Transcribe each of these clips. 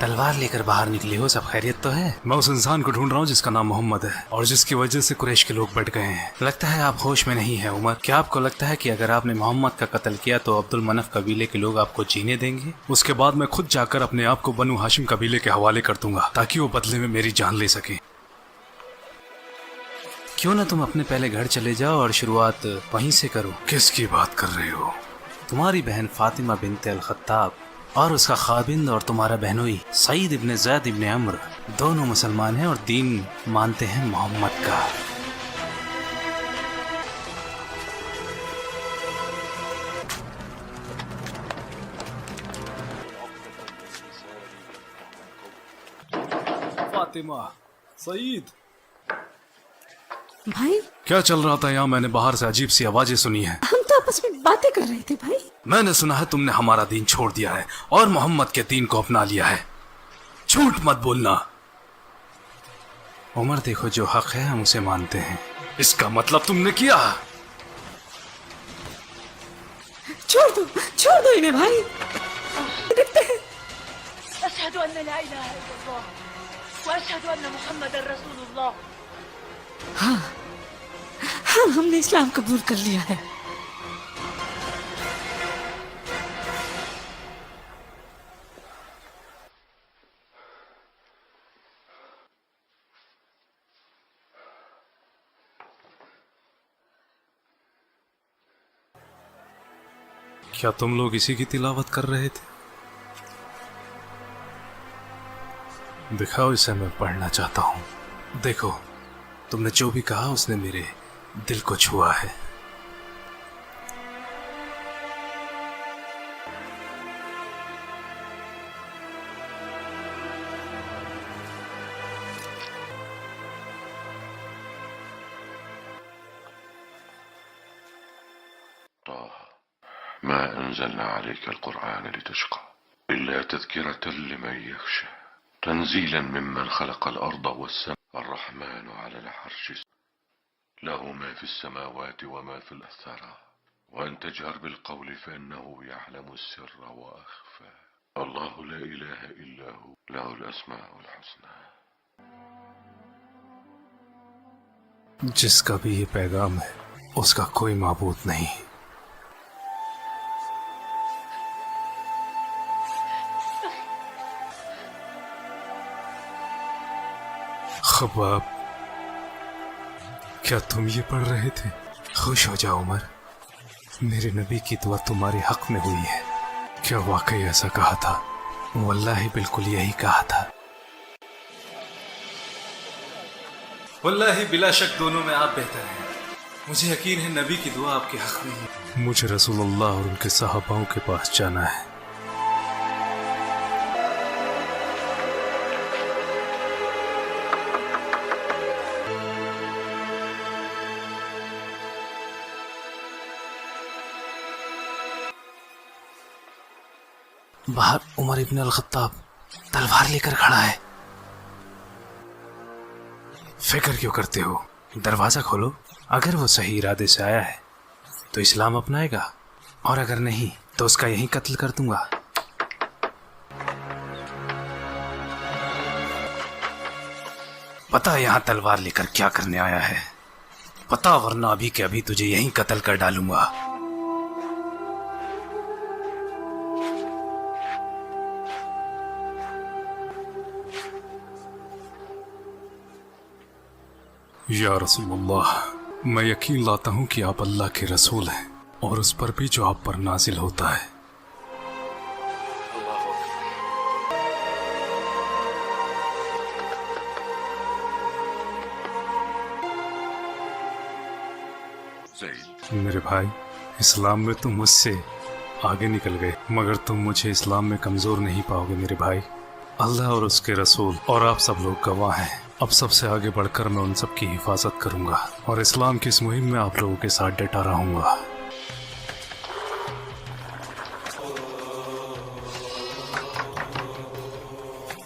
तलवार लेकर बाहर निकले हो, सब खैरियत तो है? मैं उस इंसान को ढूंढ रहा हूँ जिसका नाम मोहम्मद है और जिसकी वजह से कुरैश के लोग बढ़ गए हैं। लगता है आप होश में नहीं है उमर। क्या आपको लगता है कि अगर आपने मोहम्मद का कत्ल किया तो अब्दुल मनफ कबीले के लोग आपको जीने देंगे? उसके बाद मैं खुद जाकर अपने आप को बनु हाशिम कबीले के हवाले कर दूंगा ताकि वो बदले में मेरी जान ले सके। क्यों ना तुम अपने पहले घर चले जाओ और शुरुआत वहीं से करो। किसकी बात कर रहे हो? तुम्हारी बहन फातिमा बिनते अल खत्ताब और उसका खाबिंद और तुम्हारा बहनोई सईद इब्ने ज़ैद इब्ने अम्र दोनों मुसलमान हैं और दीन मानते हैं मोहम्मद का। फातिमा, सईद, भाई क्या चल रहा था यहाँ? मैंने बाहर से अजीब सी आवाजें सुनी है। हम तो आपस में बातें कर रहे थे भाई। मैंने सुना है तुमने हमारा दीन छोड़ दिया है और मोहम्मद के दीन को अपना लिया है। झूठ मत बोलना। उमर, देखो जो हक है हम उसे मानते हैं। इसका मतलब तुमने किया? छोड़ दो इन्हें भाई। देखते हैं। अशहदु अन्ना ला इलाहा इल्लल्लाह व अशहदु अन्ना मुहम्मदर रसूलुल्लाह। हाँ, हमने इस्लाम कबूल कर लिया है। क्या तुम लोग इसी की तिलावत कर रहे थे? दिखाओ, इसे मैं पढ़ना चाहता हूँ। देखो, तुमने जो भी कहा उसने मेरे दिल को छुआ है। ما أنزلنا عليك القرآن لتشقى إلا تذكرة لمن يخشى تنزيلا ممن خلق الأرض والسماء الرحمن على العرش له ما في السماوات وما في الثرى وأن تجهر بالقول فإنه يعلم السر وأخفى الله لا إله إلا هو له الأسماء الحسنى। जिसका भी ये पैगाम है उसका कोई माबूद नहीं। खबाब, क्या तुम ये पढ़ रहे थे? खुश हो जाओ उमर, मेरे नबी की दुआ तुम्हारे हक में हुई है। क्या वाकई ऐसा कहा था? वल्लाही बिल्कुल यही कहा था। वल्लाही बिला शक दोनों में आप बेहतर हैं। मुझे यकीन है नबी की दुआ आपके हक में है। मुझे रसूलुल्लाह और उनके सहाबाओं के पास जाना है। बाहर उमर इब्न अल खत्ताब तलवार लेकर खड़ा है। फिक्र क्यों करते हो? दरवाजा खोलो। अगर वो सही इरादे से आया है तो इस्लाम अपनाएगा और अगर नहीं तो उसका यहीं कत्ल कर दूंगा। पता यहाँ तलवार लेकर क्या करने आया है? पता, वरना अभी के अभी तुझे यहीं कत्ल कर डालूंगा। या रसूलुल्लाह, मैं यकीन लाता हूँ कि आप अल्लाह के रसूल हैं और उस पर भी जो आप पर नाजिल होता है। मेरे भाई, इस्लाम में तुम मुझसे आगे निकल गए, मगर तुम मुझे इस्लाम में कमजोर नहीं पाओगे मेरे भाई। अल्लाह और उसके रसूल और आप सब लोग गवाह हैं। अब सबसे आगे बढ़कर मैं उन सब की हिफाजत करूंगा और इस्लाम की इस मुहिम में आप लोगों के साथ डटा रहूंगा।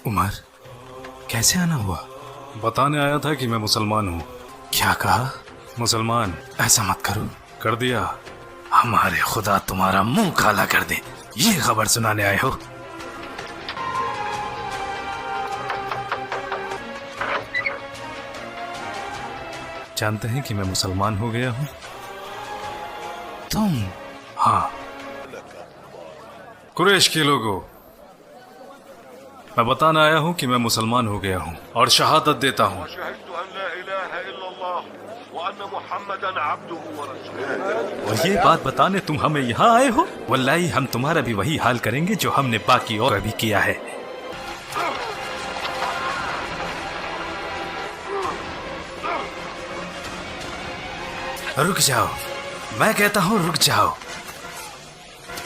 उमर, कैसे आना हुआ? बताने आया था कि मैं मुसलमान हूँ। क्या कहा? मुसलमान। ऐसा मत करो। कर दिया। हमारे खुदा तुम्हारा मुंह काला कर दे, ये खबर सुनाने आए हो? जानते हैं कि मैं मुसलमान हो गया हूँ? तुम? हाँ। कुरैश के लोगों, मैं बताना आया हूँ कि मैं मुसलमान हो गया हूँ और शहादत देता हूँ और ये बात बताने तुम हमें यहाँ आए हो? वल्लाही हम तुम्हारा भी वही हाल करेंगे जो हमने बाकी और भी किया है। रुक जाओ, मैं कहता हूँ रुक जाओ।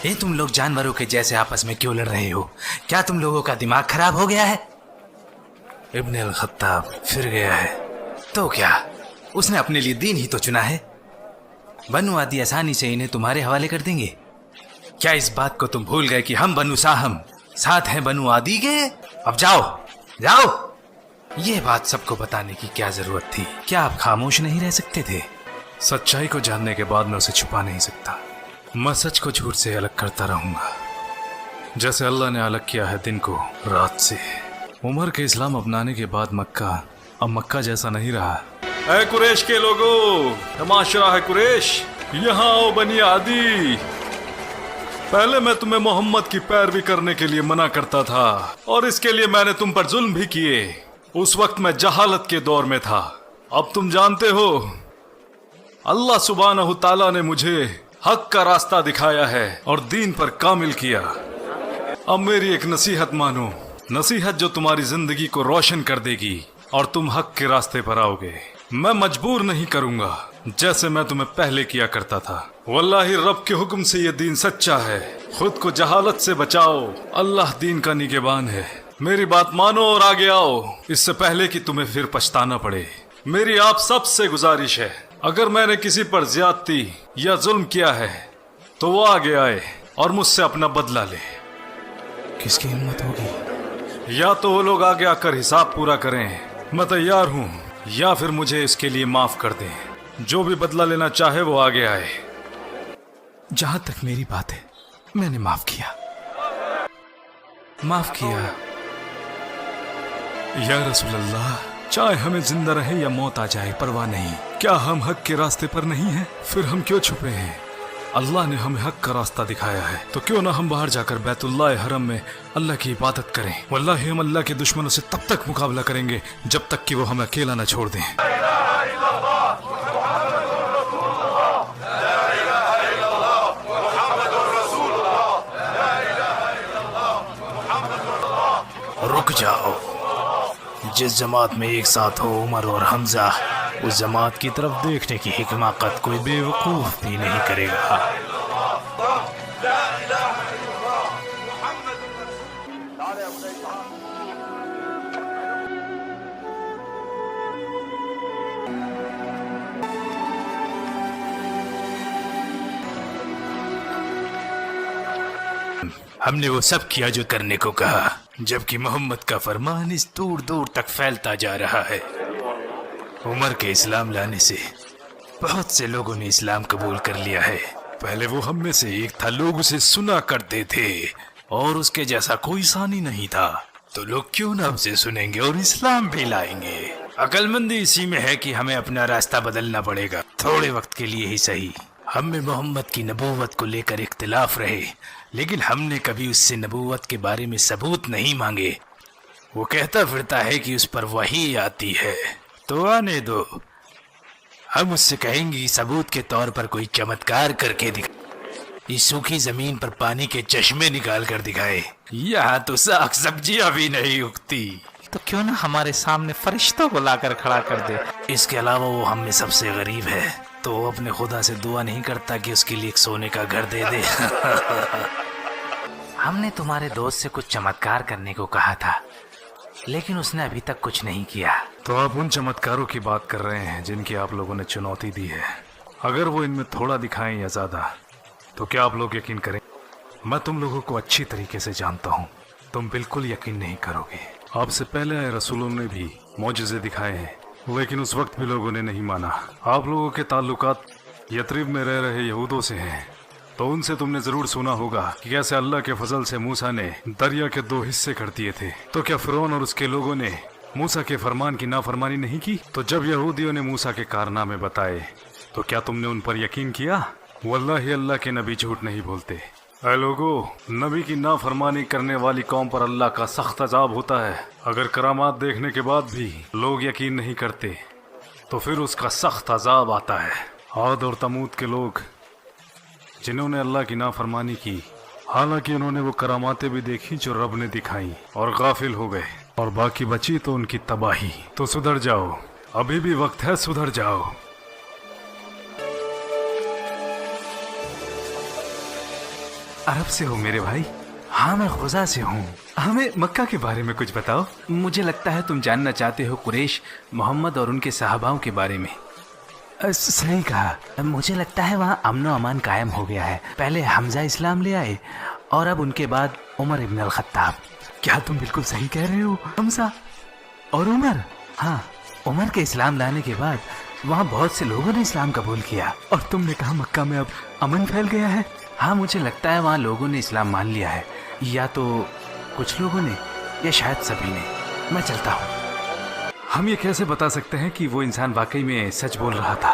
ये तुम लोग जानवरों के जैसे आपस में क्यों लड़ रहे हो? क्या तुम लोगों का दिमाग खराब हो गया है? इब्न अल खत्ताब फिर गया है तो क्या, उसने अपने लिए दीन ही तो चुना है। बनु आदि आसानी से इन्हें तुम्हारे हवाले कर देंगे। क्या इस बात को तुम भूल गए कि हम बनु साहम साथ हैं बनु आदि के? अब जाओ जाओ। ये बात सबको बताने की क्या जरूरत थी? क्या आप खामोश नहीं रह सकते थे? सच्चाई को जानने के बाद मैं उसे छुपा नहीं सकता। मैं सच को झूठ से अलग करता रहूंगा, जैसे अल्लाह ने अलग किया है दिन को रात से। उमर के इस्लाम अपनाने के बाद मक्का अब मक्का जैसा नहीं रहा। ऐ कुरैश के लोगों, तमाशा है कुरैश, यहाँ आओ बनी आदि। पहले मैं तुम्हें मोहम्मद की पैरवी करने के लिए मना करता था और इसके लिए मैंने तुम पर जुल्म भी किए। उस वक्त मैं जहालत के दौर में था। अब तुम जानते हो अल्लाह सुब्हानहू ताला ने मुझे हक का रास्ता दिखाया है और दीन पर कामिल किया। अब मेरी एक नसीहत मानो, नसीहत जो तुम्हारी जिंदगी को रोशन कर देगी और तुम हक के रास्ते पर आओगे। मैं मजबूर नहीं करूंगा जैसे मैं तुम्हें पहले किया करता था। वल्लाही रब के हुक्म से ये दीन सच्चा है। खुद को जहालत से बचाओ, अल्लाह दीन का निगहबान है। मेरी बात मानो और आगे आओ, इससे पहले कि तुम्हें फिर पछताना पड़े। मेरी आप सब से गुजारिश है, अगर मैंने किसी पर ज्यादती या जुल्म किया है तो वो आगे आए और मुझसे अपना बदला ले। किसकी हिम्मत होगी? या तो वो लोग आगे आकर हिसाब पूरा करें, मैं तैयार हूँ, या फिर मुझे इसके लिए माफ कर दें। जो भी बदला लेना चाहे वो आगे आए। जहां तक मेरी बात है, मैंने माफ किया, माफ किया। या रसूल अल्लाह, चाहे हमें जिंदा रहे या मौत आ जाए परवाह नहीं। क्या हम हक के रास्ते पर नहीं हैं? फिर हम क्यों छुपे हैं? अल्लाह ने हमें हक का रास्ता दिखाया है, तो क्यों ना हम बाहर जाकर बैतुल्लाह हरम में अल्लाह की इबादत करें। वल्लाही हम अल्लाह के दुश्मनों से तब तक मुकाबला करेंगे जब तक कि वो हमें अकेला न छोड़ दें। रुक जाओ, जिस जमात में एक साथ हो उमर और हमजा, उस जमात की तरफ देखने की हिकमाकत कोई बेवकूफ भी नहीं करेगा। हमने वो सब किया जो करने को कहा, जबकि मोहम्मद का फरमान इस दूर दूर तक फैलता जा रहा है। उमर के इस्लाम लाने से बहुत से लोगों ने इस्लाम कबूल कर लिया है। पहले वो हम में से एक था, लोग उसे सुना करते थे और उसके जैसा कोई सानी नहीं था, तो लोग क्यों ना उसे सुनेंगे और इस्लाम भी लाएंगे। अक्लमंदी इसी में है कि हमें अपना रास्ता बदलना पड़ेगा, थोड़े वक्त के लिए ही सही। हम में मोहम्मद की नबूवत को लेकर इख्तिलाफ रहे, लेकिन हमने कभी उससे नबूवत के बारे में सबूत नहीं मांगे। वो कहता फिरता है कि उस पर वही आती है, तो आने दो। हम उससे कहेंगे सबूत के तौर पर कोई चमत्कार करके दिखा, इस सूखी जमीन पर पानी के चश्मे निकाल कर दिखाए। यहाँ तो साग सब्जियां भी नहीं उगती, तो क्यों ना हमारे सामने फरिश्तों को लाकर खड़ा कर दे। इसके अलावा वो हम में सबसे गरीब है, तो वो अपने खुदा से दुआ नहीं करता कि उसके लिए एक सोने का घर दे दे। हमने तुम्हारे दोस्त से कुछ चमत्कार करने को कहा था, लेकिन उसने अभी तक कुछ नहीं किया। तो आप उन चमत्कारों की बात कर रहे हैं जिनकी आप लोगों ने चुनौती दी है। अगर वो इनमें थोड़ा दिखाएं या ज्यादा, तो क्या आप लोग यकीन करें? मैं तुम लोगों को अच्छी तरीके से जानता हूँ, तुम बिल्कुल यकीन नहीं करोगे। आपसे पहले आए रसूलों ने भी मौजज़े दिखाए हैं, लेकिन उस वक्त भी लोगों ने नहीं माना। आप लोगों के ताल्लुकात यथरिब में रह रहे यहूदों से हैं, तो उनसे तुमने जरूर सुना होगा कि कैसे अल्लाह के फजल से मूसा ने दरिया के 2 हिस्से कर दिए थे। तो क्या फिरौन और उसके लोगों ने मूसा के फरमान की नाफरमानी नहीं की? तो जब यहूदियों ने मूसा के कारनामे बताए तो क्या तुमने उन पर यकीन किया? वल्लाही अल्लाह के नबी झूठ नहीं बोलते। ऐ लोगो, नबी की नाफरमानी करने वाली कौम पर अल्लाह का सख्त अजाब होता है। अगर करामात देखने के बाद भी लोग यकीन नहीं करते तो फिर उसका सख्त अजाब आता है। आद और तमूद के लोग जिन्होंने अल्लाह की नाफरमानी की, हालांकि उन्होंने वो करामातें भी देखी जो रब ने दिखाई और गाफिल हो गए, और बाकी बची तो उनकी तबाही। तो सुधर जाओ, अभी भी वक्त है, सुधर जाओ। अरब से हो मेरे भाई? हाँ, मैं खुजा से हूँ। हमें मक्का के बारे में कुछ बताओ। मुझे लगता है तुम जानना चाहते हो कुरैश, मोहम्मद और उनके सहाबाओं के बारे में। सही कहा। मुझे लगता है वहाँ अमन व अमान कायम हो गया है। पहले हमजा इस्लाम ले आए और अब उनके बाद उमर इब्न अल खत्ताब। क्या तुम बिल्कुल सही कह रहे हो? हमजा और उमर? हाँ, उमर के इस्लाम लाने के बाद वहाँ बहुत से लोगों ने इस्लाम कबूल किया। और तुमने कहा मक्का में अब अमन फैल गया है? हाँ, मुझे लगता है वहाँ लोगों ने इस्लाम मान लिया है, या तो कुछ लोगों ने या शायद सभी ने। मैं चलता हूँ। हम ये कैसे बता सकते हैं कि वो इंसान वाकई में सच बोल रहा था?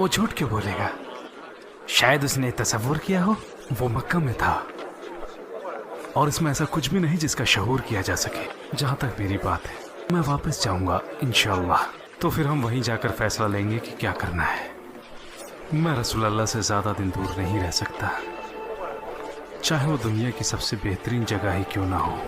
वो झूठ क्यों बोलेगा? शायद उसने तसव्वुर किया हो वो मक्का में था और इसमें ऐसा कुछ भी नहीं जिसका शऊर किया जा सके। जहाँ तक मेरी बात है, मैं वापस जाऊंगा इंशाअल्लाह। तो फिर हम वहीं जाकर फैसला लेंगे कि क्या करना है। मैं रसूल अल्लाह से ज़्यादा दिन दूर नहीं रह सकता, चाहे वो दुनिया की सबसे बेहतरीन जगह ही क्यों ना हो।